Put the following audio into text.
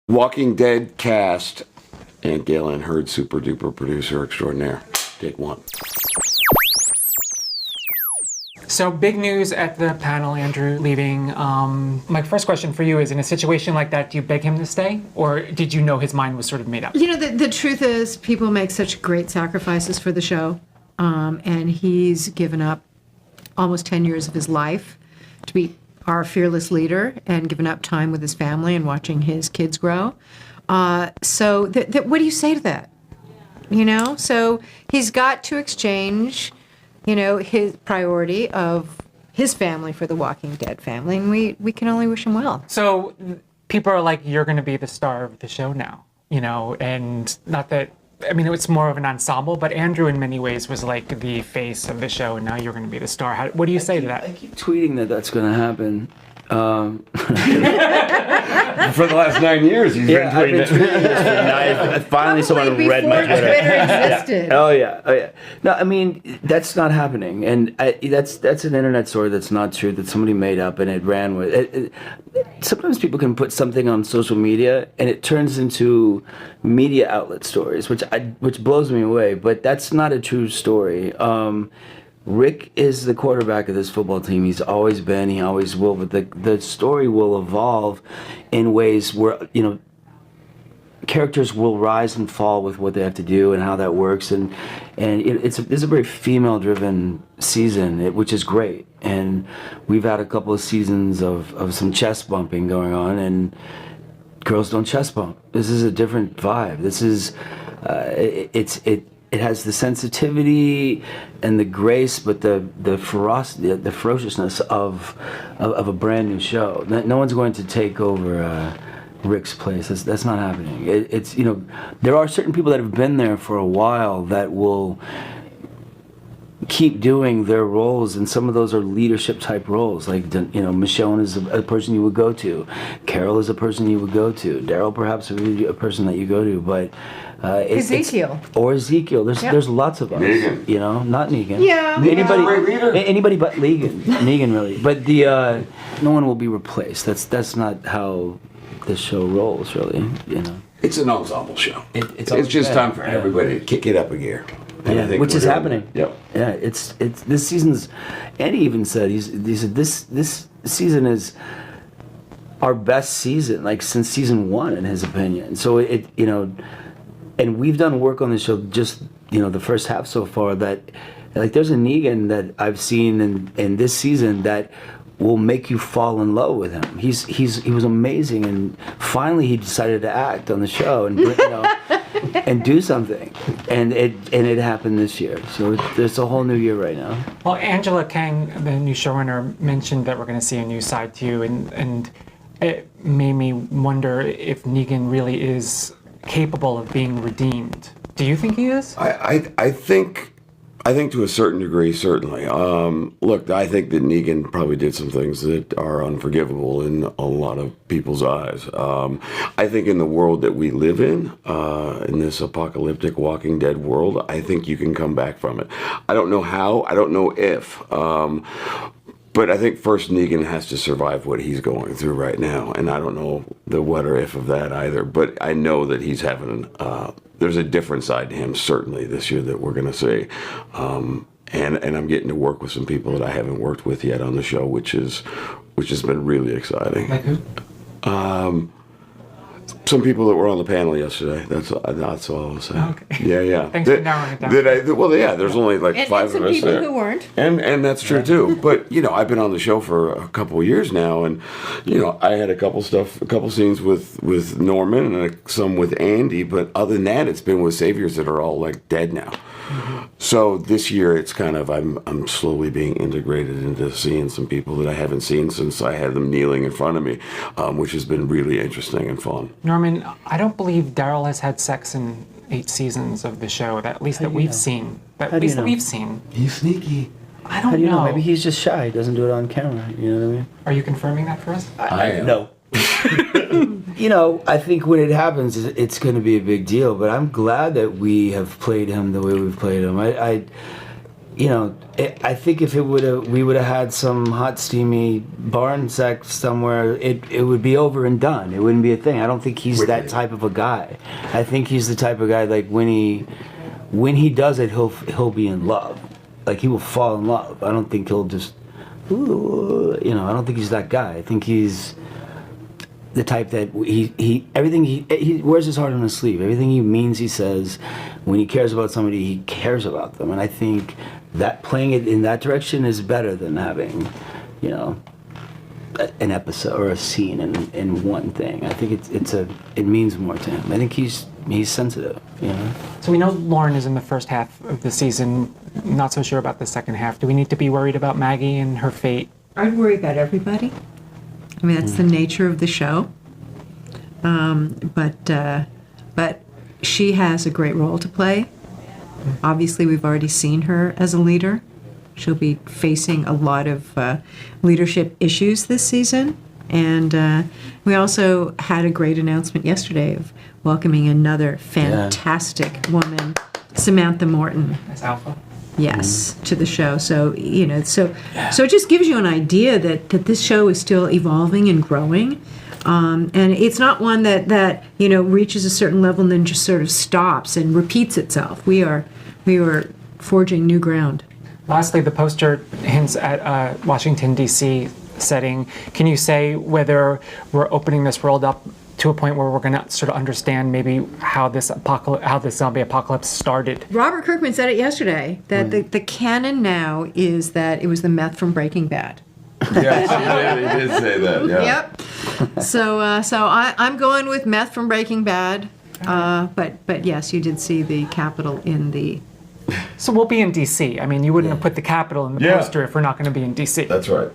Walking Dead cast and Galen Hurd, super duper producer extraordinaire. Take one. So big news at the panel, Andrew leaving. My first question for you is, in a situation like that, do you beg him to stay? Or did you know his mind was sort of made up? You know, the truth is people make such great sacrifices for the show. And he's given up almost 10 years of his life to be our fearless leader and given up time with his family and watching his kids grow. So what do you say to that? You know, so he's got to exchange, you know, his priority of his family for the Walking Dead family, and we can only wish him well. So people are like, you're going to be the star of the show now, you know, and not that, I mean, it's more of an ensemble, but Andrew in many ways was like the face of the show, and now you're going to be the star. What do you say to that? I keep tweeting that that's going to happen. For the last 9 years, he's been tweeting it. Finally, someone read my Twitter. Twitter existed. Oh yeah. No, I mean that's not happening, and that's an internet story that's not true, that somebody made up and it ran with it. Sometimes people can put something on social media and it turns into media outlet stories, which blows me away. But that's not a true story. Rick is the quarterback of this football team. He's always been, he always will, but the story will evolve in ways where, you know, characters will rise and fall with what they have to do and how that works, and it's a very female-driven season, which is great. And we've had a couple of seasons of some chest bumping going on, and girls don't chest bump. This is a different vibe. This is it has the sensitivity and the grace, but the ferocity, the ferociousness of a brand new show. No one's going to take over Rick's place. That's not happening. It's, you know, there are certain people that have been there for a while that will keep doing their roles, and some of those are leadership type roles. Like, you know, Michonne is a person you would go to. Carol is a person you would go to. Daryl perhaps would be a person that you go to, but Ezekiel. There's lots of us. Negan. You know, not Negan. Yeah. Anybody but Negan really. But no one will be replaced. That's not how the show rolls, really. You know. It's an ensemble show. It's just time for everybody to kick it up a gear. And I think which is happening. Yep. Yeah, it's this season's. Andy even said he said this season is our best season, like since season 1, in his opinion. So it, you know, and we've done work on the show just, you know, the first half so far, that like there's a Negan that I've seen in this season that will make you fall in love with him. He was amazing, and finally he decided to act on the show and, you know, and do something, and it happened this year. So there's a whole new year right now. Well, Angela Kang, the new showrunner, mentioned that we're going to see a new side to you, and it made me wonder if Negan really is capable of being redeemed. Do you think he is? I think to a certain degree, certainly. Look, I think that Negan probably did some things that are unforgivable in a lot of people's eyes. I think in the world that we live in this apocalyptic Walking Dead world, I think you can come back from it. I don't know how, I don't know if. But I think first Negan has to survive what he's going through right now, and I don't know the what or if of that either. But I know that he's having there's a different side to him certainly this year that we're going to see, and I'm getting to work with some people that I haven't worked with yet on the show, which has been really exciting. Like who? Some people that were on the panel yesterday. That's all I'll say. Okay. Yeah. Thanks for narrowing it down. Well, yeah. There's only like 5 of us there. And some people who weren't. And that's true too. But you know, I've been on the show for a couple of years now, and you know, I had a couple scenes with Norman and some with Andy. But other than that, it's been with saviors that are all like dead now. Mm-hmm. So this year, it's kind of I'm slowly being integrated into seeing some people that I haven't seen since I had them kneeling in front of me, which has been really interesting and fun. Norman, I don't believe Daryl has had sex in 8 seasons of the show, that we've seen. That we've seen. He's sneaky. I don't How do you know? know. Maybe he's just shy. He doesn't do it on camera. You know what I mean? Are you confirming that for us? I am. No. You know, I think when it happens, it's going to be a big deal. But I'm glad that we have played him the way we've played him. I think if we would have had some hot, steamy barn sex somewhere, it would be over and done. It wouldn't be a thing. I don't think he's that type of a guy. I think he's the type of guy like when he does it, he'll be in love. Like he will fall in love. I don't think he'll just, I don't think he's that guy. I think he's the type that everything he wears his heart on his sleeve. Everything he means, he says. When he cares about somebody, he cares about them. And I think that playing it in that direction is better than having, an episode or a scene in one thing. I think it means more to him. I think he's sensitive. So we know Lauren is in the first half of the season. Not so sure about the second half. Do we need to be worried about Maggie and her fate? I'd worry about everybody. I mean, that's the nature of the show. But she has a great role to play. Obviously, we've already seen her as a leader. She'll be facing a lot of leadership issues this season. And we also had a great announcement yesterday of welcoming another fantastic woman, Samantha Morton. As Alpha? Yes, to the show. So, so it just gives you an idea that this show is still evolving and growing. And it's not one that reaches a certain level and then just sort of stops and repeats itself. We are forging new ground. Lastly, the poster hints at Washington, D.C. setting. Can you say whether we're opening this world up to a point where we're going to sort of understand maybe how this zombie apocalypse started? Robert Kirkman said it yesterday, that the canon now is that it was the meth from Breaking Bad. Yes, he did say that. Yeah. Yep. So I'm going with meth from Breaking Bad. But yes, you did see the Capitol in the... So we'll be in D.C. I mean, you wouldn't have put the Capitol in the poster if we're not going to be in D.C. That's right.